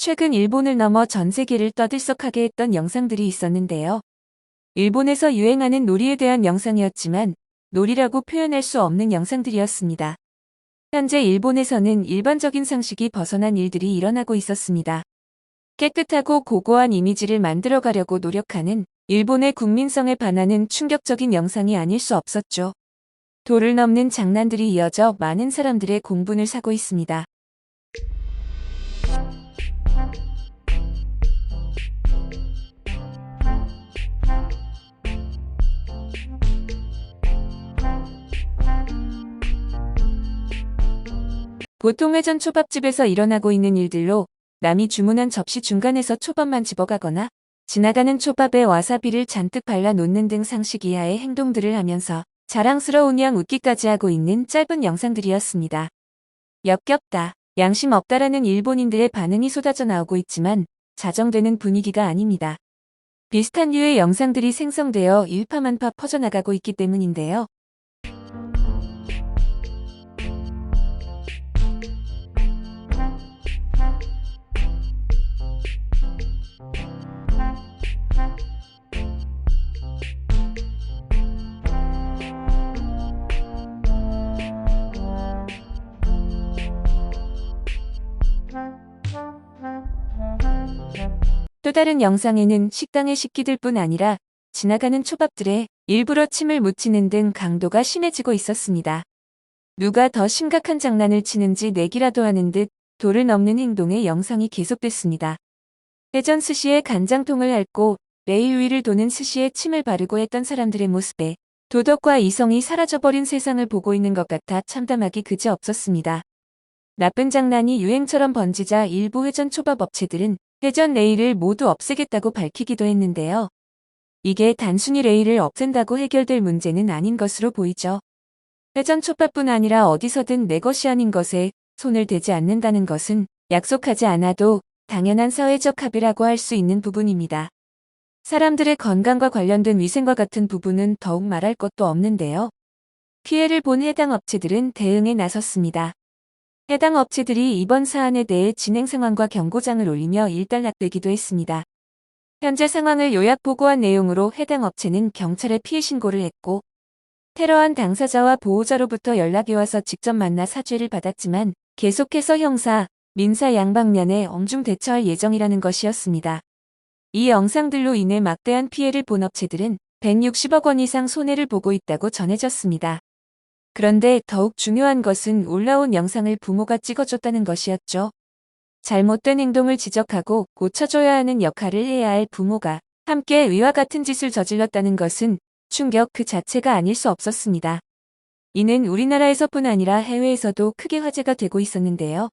최근 일본을 넘어 전 세계를 떠들썩하게 했던 영상들이 있었는데요. 일본에서 유행하는 놀이에 대한 영상이었지만 놀이라고 표현할 수 없는 영상들이었습니다. 현재 일본에서는 일반적인 상식이 벗어난 일들이 일어나고 있었습니다. 깨끗하고 고고한 이미지를 만들어가려고 노력하는 일본의 국민성에 반하는 충격적인 영상이 아닐 수 없었죠. 도를 넘는 장난들이 이어져 많은 사람들의 공분을 사고 있습니다. 보통 회전 초밥집에서 일어나고 있는 일들로 남이 주문한 접시 중간에서 초밥만 집어가거나 지나가는 초밥에 와사비를 잔뜩 발라 놓는 등 상식 이하의 행동들을 하면서 자랑스러운 양 웃기까지 하고 있는 짧은 영상들이었습니다. 역겹다, 양심 없다라는 일본인들의 반응이 쏟아져 나오고 있지만 자정되는 분위기가 아닙니다. 비슷한 류의 영상들이 생성되어 일파만파 퍼져나가고 있기 때문인데요. 또 다른 영상에는 식당의 식기들뿐 아니라 지나가는 초밥들에 일부러 침을 묻히는 등 강도가 심해지고 있었습니다. 누가 더 심각한 장난을 치는지 내기라도 하는 듯 도를 넘는 행동의 영상이 계속됐습니다. 회전 스시에 간장통을 핥고 레일 위를 도는 스시에 침을 바르고 했던 사람들의 모습에 도덕과 이성이 사라져버린 세상을 보고 있는 것 같아 참담하기 그지없었습니다. 나쁜 장난이 유행처럼 번지자 일부 회전 초밥 업체들은 회전 레일을 모두 없애겠다고 밝히기도 했는데요. 이게 단순히 레일을 없앤다고 해결될 문제는 아닌 것으로 보이죠. 회전 초밥뿐 아니라 어디서든 내 것이 아닌 것에 손을 대지 않는다는 것은 약속하지 않아도 당연한 사회적 합의라고 할 수 있는 부분입니다. 사람들의 건강과 관련된 위생과 같은 부분은 더욱 말할 것도 없는데요. 피해를 본 해당 업체들은 대응에 나섰습니다. 해당 업체들이 이번 사안에 대해 진행 상황과 경고장을 올리며 일단락되기도 했습니다. 현재 상황을 요약 보고한 내용으로 해당 업체는 경찰에 피해 신고를 했고 테러한 당사자와 보호자로부터 연락이 와서 직접 만나 사죄를 받았지만 계속해서 형사, 민사 양방면에 엄중 대처할 예정이라는 것이었습니다. 이 영상들로 인해 막대한 피해를 본 업체들은 160억 원 이상 손해를 보고 있다고 전해졌습니다. 그런데 더욱 중요한 것은 올라온 영상을 부모가 찍어줬다는 것이었죠. 잘못된 행동을 지적하고 고쳐줘야 하는 역할을 해야 할 부모가 함께 위와 같은 짓을 저질렀다는 것은 충격 그 자체가 아닐 수 없었습니다. 이는 우리나라에서뿐 아니라 해외에서도 크게 화제가 되고 있었는데요.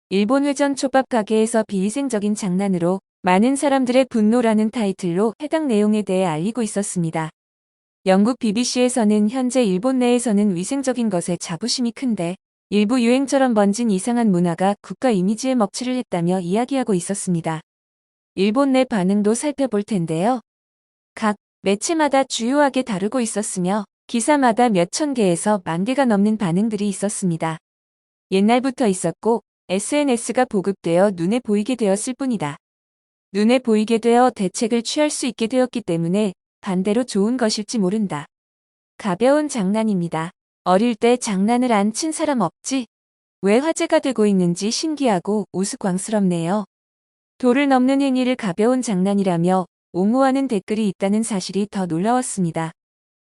일본 회전 초밥 가게에서 비위생적인 장난으로 많은 사람들의 분노라는 타이틀로 해당 내용에 대해 알리고 있었습니다. 영국 BBC에서는 현재 일본 내에서는 위생적인 것에 자부심이 큰데 일부 유행처럼 번진 이상한 문화가 국가 이미지에 먹칠을 했다며 이야기하고 있었습니다. 일본 내 반응도 살펴볼 텐데요. 각 매체마다 주요하게 다루고 있었으며 기사마다 몇천 개에서 만 개가 넘는 반응들이 있었습니다. 옛날부터 있었고 SNS가 보급되어 눈에 보이게 되었을 뿐이다. 눈에 보이게 되어 대책을 취할 수 있게 되었기 때문에 반대로 좋은 것일지 모른다. 가벼운 장난입니다. 어릴 때 장난을 안 친 사람 없지? 왜 화제가 되고 있는지 신기하고 우스꽝스럽네요. 도를 넘는 행위를 가벼운 장난이라며 옹호하는 댓글이 있다는 사실이 더 놀라웠습니다.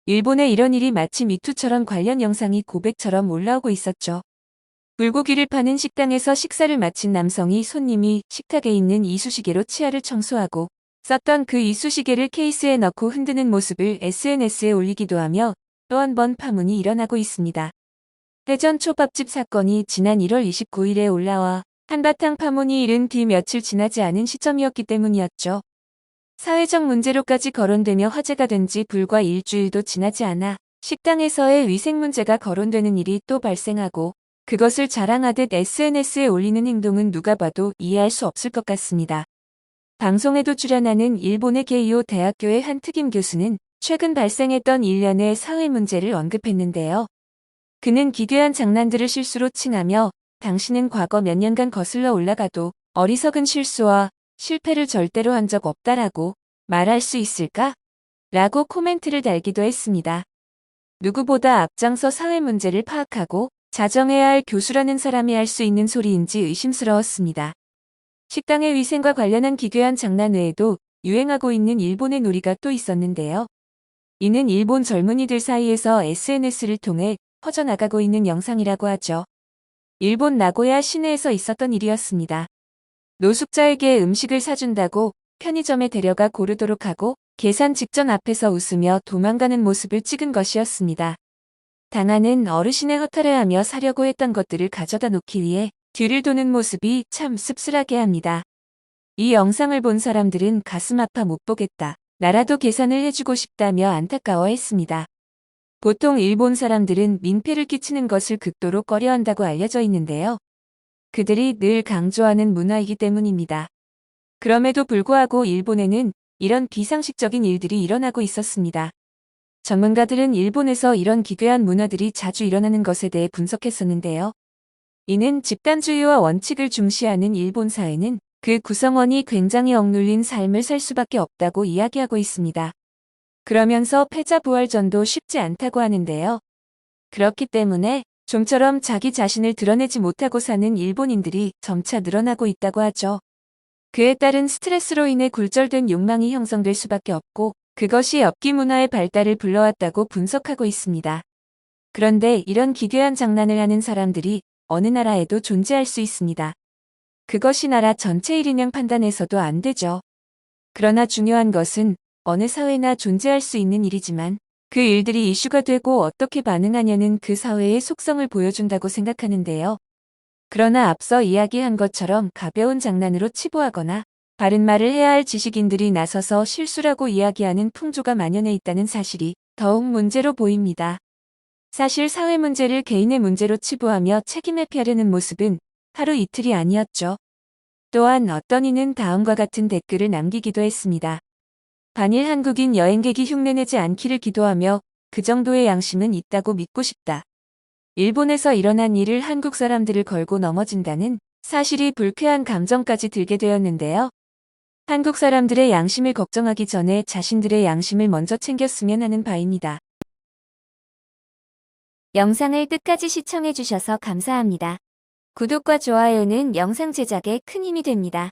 일본에 이런 일이 마치 미투처럼 관련 영상이 고백처럼 올라오고 있었죠. 불고기를 파는 식당에서 식사를 마친 남성이 손님이 식탁에 있는 이쑤시개로 치아를 청소하고 썼던 그 이쑤시개를 케이스에 넣고 흔드는 모습을 SNS에 올리기도 하며 또 한 번 파문이 일어나고 있습니다. 회전 초밥집 사건이 지난 1월 29일에 올라와 한바탕 파문이 일은 뒤 며칠 지나지 않은 시점이었기 때문이었죠. 사회적 문제로까지 거론되며 화제가 된 지 불과 일주일도 지나지 않아 식당에서의 위생 문제가 거론되는 일이 또 발생하고 그것을 자랑하듯 SNS에 올리는 행동은 누가 봐도 이해할 수 없을 것 같습니다. 방송에도 출연하는 일본의 게이오 대학교의 한 특임 교수는 최근 발생했던 일련의 사회 문제를 언급했는데요. 그는 기괴한 장난들을 실수로 칭하며 당신은 과거 몇 년간 거슬러 올라가도 어리석은 실수와 실패를 절대로 한 적 없다라고 말할 수 있을까? 라고 코멘트를 달기도 했습니다. 누구보다 앞장서 사회 문제를 파악하고 자정해야 할 교수라는 사람이 할 수 있는 소리인지 의심스러웠습니다. 식당의 위생과 관련한 기괴한 장난 외에도 유행하고 있는 일본의 놀이가 또 있었는데요. 이는 일본 젊은이들 사이에서 SNS를 통해 퍼져나가고 있는 영상이라고 하죠. 일본 나고야 시내에서 있었던 일이었습니다. 노숙자에게 음식을 사준다고 편의점에 데려가 고르도록 하고 계산 직전 앞에서 웃으며 도망가는 모습을 찍은 것이었습니다. 당하는 어르신의 허탈해하며 사려고 했던 것들을 가져다 놓기 위해 뒤를 도는 모습이 참 씁쓸하게 합니다. 이 영상을 본 사람들은 가슴 아파 못 보겠다. 나라도 계산을 해주고 싶다며 안타까워했습니다. 보통 일본 사람들은 민폐를 끼치는 것을 극도로 꺼려한다고 알려져 있는데요. 그들이 늘 강조하는 문화이기 때문입니다. 그럼에도 불구하고 일본에는 이런 비상식적인 일들이 일어나고 있었습니다. 전문가들은 일본에서 이런 기괴한 문화들이 자주 일어나는 것에 대해 분석했었는데요. 이는 집단주의와 원칙을 중시하는 일본 사회는 그 구성원이 굉장히 억눌린 삶을 살 수밖에 없다고 이야기하고 있습니다. 그러면서 패자부활전도 쉽지 않다고 하는데요. 그렇기 때문에 좀처럼 자기 자신을 드러내지 못하고 사는 일본인들이 점차 늘어나고 있다고 하죠. 그에 따른 스트레스로 인해 굴절된 욕망이 형성될 수밖에 없고 그것이 엽기 문화의 발달을 불러왔다고 분석하고 있습니다. 그런데 이런 기괴한 장난을 하는 사람들이 어느 나라에도 존재할 수 있습니다. 그것이 나라 전체 일이냐 판단해서도 안 되죠. 그러나 중요한 것은 어느 사회나 존재할 수 있는 일이지만 그 일들이 이슈가 되고 어떻게 반응하냐는 그 사회의 속성을 보여준다고 생각하는데요. 그러나 앞서 이야기한 것처럼 가벼운 장난으로 치부하거나 바른 말을 해야 할 지식인들이 나서서 실수라고 이야기하는 풍조가 만연해 있다는 사실이 더욱 문제로 보입니다. 사실 사회 문제를 개인의 문제로 치부하며 책임을 피하려는 모습은 하루 이틀이 아니었죠. 또한 어떤 이는 다음과 같은 댓글을 남기기도 했습니다. 반일 한국인 여행객이 흉내내지 않기를 기도하며 그 정도의 양심은 있다고 믿고 싶다. 일본에서 일어난 일을 한국 사람들을 걸고 넘어진다는 사실이 불쾌한 감정까지 들게 되었는데요. 한국 사람들의 양심을 걱정하기 전에 자신들의 양심을 먼저 챙겼으면 하는 바입니다. 영상을 끝까지 시청해주셔서 감사합니다. 구독과 좋아요는 영상 제작에 큰 힘이 됩니다.